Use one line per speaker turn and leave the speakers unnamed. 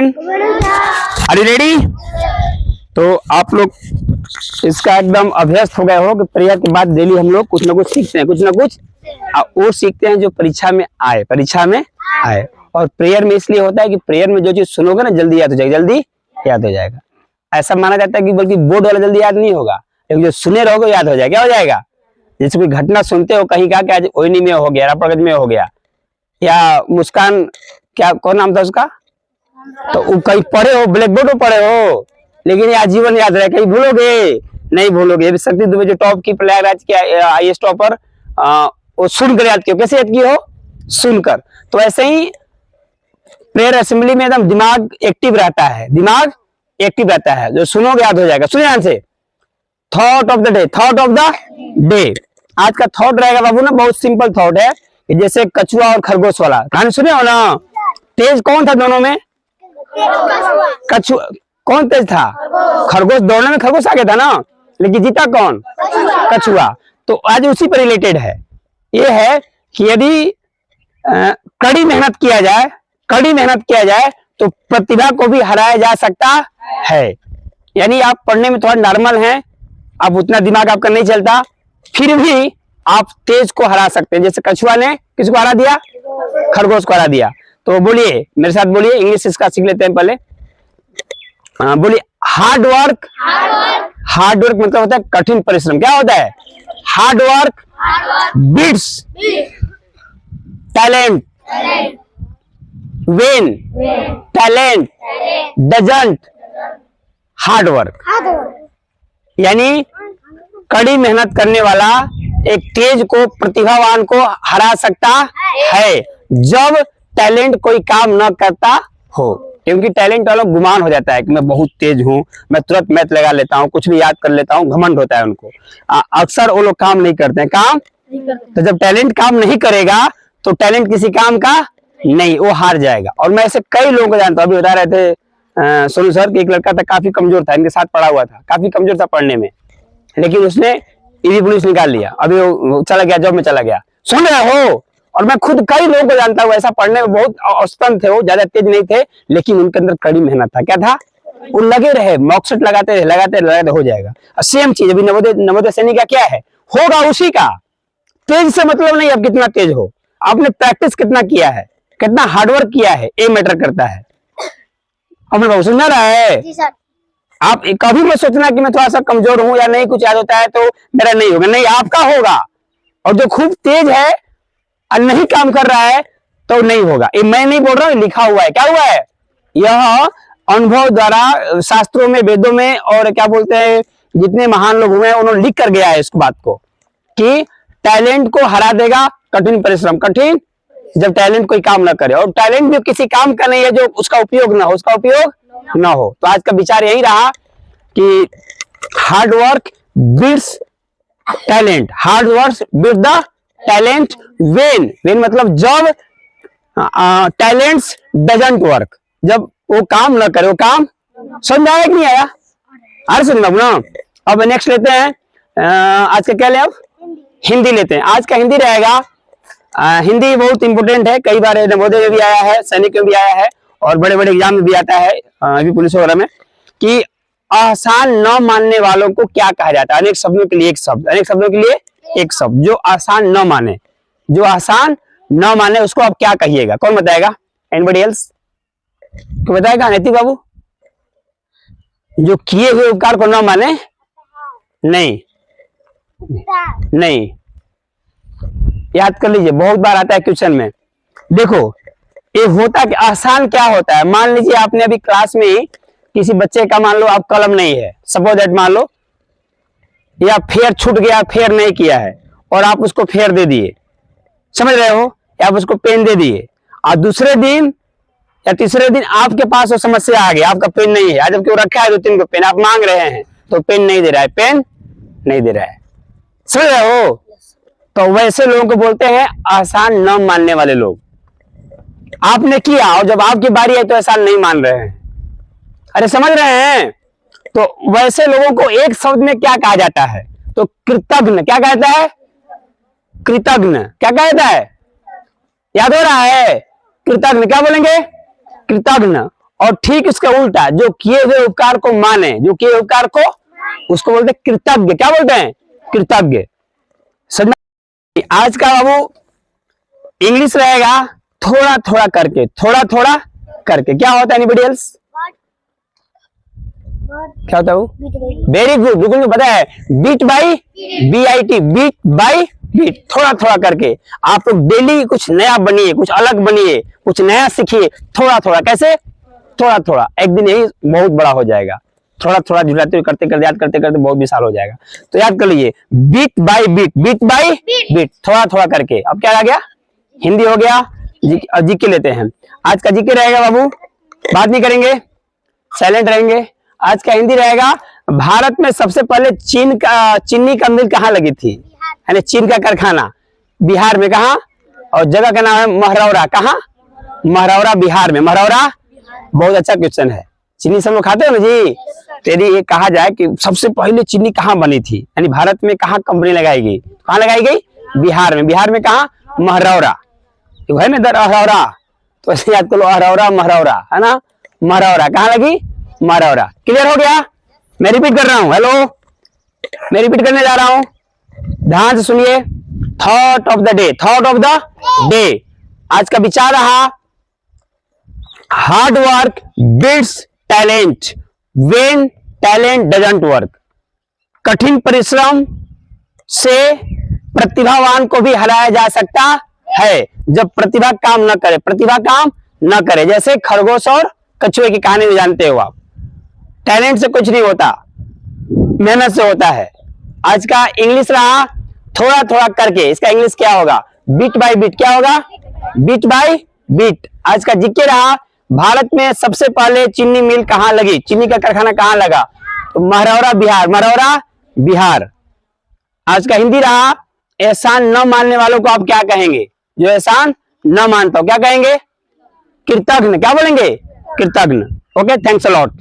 Are you ready? तो आप लोग इसका एकदम अभ्यस्त हो गए हो कि प्रेयर के बाद डेली हम लोग कुछ ना कुछ सीखते हैं, कुछ ना कुछ वो सीखते हैं जो परीक्षा में आए। और प्रेयर में इसलिए होता है कि प्रेयर में जो चीज सुनोगे ना जल्दी याद हो जाएगा। ऐसा माना जाता है कि बल्कि बोर्ड वाला जल्दी याद नहीं होगा, लेकिन जो सुने रहोगे याद हो जाएगा। क्या हो जाएगा? जैसे कोई घटना सुनते हो कहीं का, क्या ओइनी में हो गया, रापड़गंज में हो गया, या मुस्कान, क्या कौन नाम था उसका, तो वो कहीं पढ़े हो, ब्लैक बोर्ड में पढ़े हो, लेकिन ये आजीवन याद रहे। कहीं भूलोगे नहीं भूलोगे। शक्ति दुबे जो टॉप की प्रयागराज की IAS टॉपर, वो सुनकर याद किया। कैसे याद की हो? सुनकर। तो ऐसे ही प्रेयर असेंबली में एकदम दिमाग एक्टिव रहता है, जो सुनोगे याद हो जाएगा। सुनिए ध्यान से, थॉट ऑफ द डे। आज का थॉट रहेगा बाबू ना, बहुत सिंपल थॉट है कि जैसे कछुआ और खरगोश वाला कहानी सुने हो ना। तेज कौन था दोनों में? कछुआ। कौन तेज था? खरगोश। दौड़ने में खरगोश आगे था ना, लेकिन जीता कौन? कछुआ। तो आज उसी पर रिलेटेड है। ये है कि यदि कड़ी मेहनत किया जाए तो प्रतिभा को भी हराया जा सकता है। यानी आप पढ़ने में थोड़ा नॉर्मल हैं, आप उतना दिमाग आपका नहीं चलता, फिर भी आप तेज को हरा सकते हैं। जैसे कछुआ ने किसको हरा दिया? खरगोश को हरा दिया। तो बोलिए मेरे साथ, बोलिए। इंग्लिश इसका सीख लेते हैं पहले। बोलिए हार्ड वर्क मतलब होता है कठिन परिश्रम। क्या होता है? Hard work beats talent when talent doesn't hard work। यानी कड़ी मेहनत करने वाला एक तेज को, प्रतिभावान को हरा सकता है जब टैलेंट कोई काम न करता हो। क्योंकि टैलेंट वालों को गुमान हो जाता है कि मैं बहुत तेज हूं, मैं तुरंत मैथ लगा लेता हूं, कुछ भी याद कर लेता हूं, घमंड होता है उनको। अक्सर वो लोग काम नहीं करते हैं। तो जब टैलेंट काम नहीं करेगा तो टैलेंट किसी काम का नहीं, वो हार जाएगा। और मैं ऐसे कई लोगों को जानता हूँ। अभी बता रहे थे सोनू सर कि एक लड़का था, काफी कमजोर था, इनके साथ पढ़ा हुआ था, काफी कमजोर था पढ़ने में, लेकिन उसने ईवी पुलिस निकाल लिया। अभी वो चला गया, जॉब में चला गया। सुन रहे हो? और मैं खुद कई लोगों को जानता हूँ ऐसा, पढ़ने में बहुत औसतन थे, वो ज्यादा तेज नहीं थे, लेकिन उनके अंदर कड़ी मेहनत था। क्या था? वो लगे रहे, मॉकसेट लगाते हो जाएगा। सेम चीज अभी नवोदय सैनिक का क्या है, होगा उसी का। तेज से मतलब नहीं आप कितना तेज हो, आपने प्रैक्टिस कितना किया है, कितना हार्डवर्क किया है, ये मैटर करता है। हमने बहुत सुना रहा है जी सर। आप कभी मत सोचना कि मैं थोड़ा सा कमजोर हूं या नहीं कुछ याद होता है तो मेरा नहीं होगा। नहीं, आपका होगा। और जो खूब तेज है और नहीं काम कर रहा है तो नहीं होगा। ये मैं नहीं बोल रहा हूं, लिखा हुआ है। क्या हुआ है? यह अनुभव द्वारा शास्त्रों में, वेदों में, और क्या बोलते हैं, जितने महान लोग हुए हैं उन्होंने लिख कर गया है इस बात को कि टैलेंट को हरा देगा कठिन परिश्रम। कठिन जब टैलेंट कोई काम ना करे, और टैलेंट भी किसी काम का नहीं है जो उसका उपयोग ना हो, तो आज का विचार यही रहा कि hard work beats talent. Hard work beat the talent when मतलब जब टैलेंट्स डजंट वर्क, जब वो काम ना करे, वो काम। समझ आया कि नहीं आया? अरे सुन ना। अब नेक्स्ट लेते हैं, आज का क्या ले, अब हिंदी लेते हैं। आज का हिंदी रहेगा, हिंदी बहुत इंपोर्टेंट है, कई बार नवोदय में भी आया है, सैनिक में भी आया है, और बड़े बड़े एग्जाम में भी आता है, अभी पुलिस वगैरह में, कि आसान न मानने वालों को क्या कहा जाता है। अनेक शब्दों के लिए एक शब्द, जो आसान न माने उसको आप क्या कहिएगा? कौन बताएगा? Anybody else? तो बताएगा नैतिक बाबू? जो किए हुए उपकार को न माने? नहीं, याद कर लीजिए, बहुत बार आता है क्वेश्चन में। देखो ये होता कि आसान क्या होता है। मान लीजिए आपने अभी क्लास में किसी बच्चे का, मान लो आप कलम नहीं है, सपोज दैट, मान लो, या फेयर छूट गया, फेयर नहीं किया है, और आप उसको फेयर दे दिए, समझ रहे हो, या आप उसको पेन दे दिए, और दूसरे दिन या तीसरे दिन आपके पास वो समस्या आ गई, आपका पेन नहीं है, जबकि वो रखा है 2-3 को पेन, आप मांग रहे हैं तो पेन नहीं दे रहा है, समझ रहे हो? तो वैसे लोगों को बोलते हैं आसान न मानने वाले लोग। आपने किया और जब आपकी बारी आई तो आसान नहीं मान रहे हैं। अरे समझ रहे हैं? तो वैसे लोगों को एक शब्द में क्या कहा जाता है? तो कृतज्ञ। क्या कहता है? कृतज्ञ। क्या कहता है? याद हो रहा है? कृतज्ञ। क्या बोलेंगे? कृतज्ञ। और ठीक इसका उल्टा, जो किए हुए उपकार को माने, जो किए हुए उपकार को, उसको बोलते हैं कृतज्ञ। क्या बोलते हैं? कृतज्ञ। समझना। आज का बाबू इंग्लिश रहेगा थोड़ा थोड़ा करके, थोड़ा थोड़ा करके। क्या होता है एनीबॉडी एल्स? क्या होता है वो? वेरी गुड, बिल्कुल पता है। Bit by BIT, bit by bit, थोड़ा थोड़ा करके। आप लोग डेली कुछ नया बनिए, कुछ अलग बनिए, कुछ नया सीखिए, थोड़ा थोड़ा। कैसे? थोड़ा थोड़ा। एक दिन यही बहुत बड़ा हो जाएगा। थोड़ा थोड़ा जुड़ाते हुए करते करते, याद करते करते बहुत विशाल हो जाएगा। तो याद कर लीजिए, bit by bit, bit by bit, थोड़ा थोड़ा करके। अब क्या आ गया? हिंदी हो गया। जीके लेते हैं। आज का जीके रहेगा बाबू, बात नहीं करेंगे, साइलेंट रहेंगे। आज का हिंदी रहेगा, भारत में सबसे पहले चीनी का मिल कहाँ लगी थी? यानी चीन का कारखाना बिहार में कहा? और जगह का नाम है महरौरा। कहाँ? महरौरा, बिहार में। महरौरा बहुत अच्छा क्वेश्चन है। चीनी सब लोग खाते हो ना जी। तेरी ये कहा जाए कि सबसे पहले चीनी कहाँ बनी थी, यानी भारत में कहाँ कंपनी लगाई गई? कहाँ लगाई गई? बिहार में। बिहार में कहाँ? महरौरा है ना, इधर अहरौरा। तो ऐसे याद करो, अहरौरा महरौरा, है ना। महरौरा कहाँ लगी? महरौरा। क्लियर हो गया? मैं रिपीट कर रहा हूँ। हेलो, मैं रिपीट करने जा रहा हूँ, ध्यान से सुनिए। Thought of the day, thought of the day. आज का विचार रहा, hard work builds talent when talent doesn't work. कठिन परिश्रम से प्रतिभावान को भी हराया जा सकता है जब प्रतिभा काम न करे। प्रतिभा काम न करे, जैसे खरगोश और कछुए की कहानी में जानते हो आप। टैलेंट से कुछ नहीं होता, मेहनत से होता है। आज का इंग्लिश रहा, थोड़ा थोड़ा करके। इसका इंग्लिश क्या होगा? Bit by bit. क्या होगा? Bit by bit. आज का जीके रहा, भारत में सबसे पहले चीनी मिल कहाँ लगी? चीनी का कारखाना कहाँ लगा? तो महरौरा, बिहार। महरौरा, बिहार। आज का हिंदी रहा, एहसान न मानने वालों को आप क्या कहेंगे? जो एहसान न मानता हो क्या कहेंगे? कृतज्ञ। क्या बोलेंगे? कृतज्ञ। Okay, thanks a lot.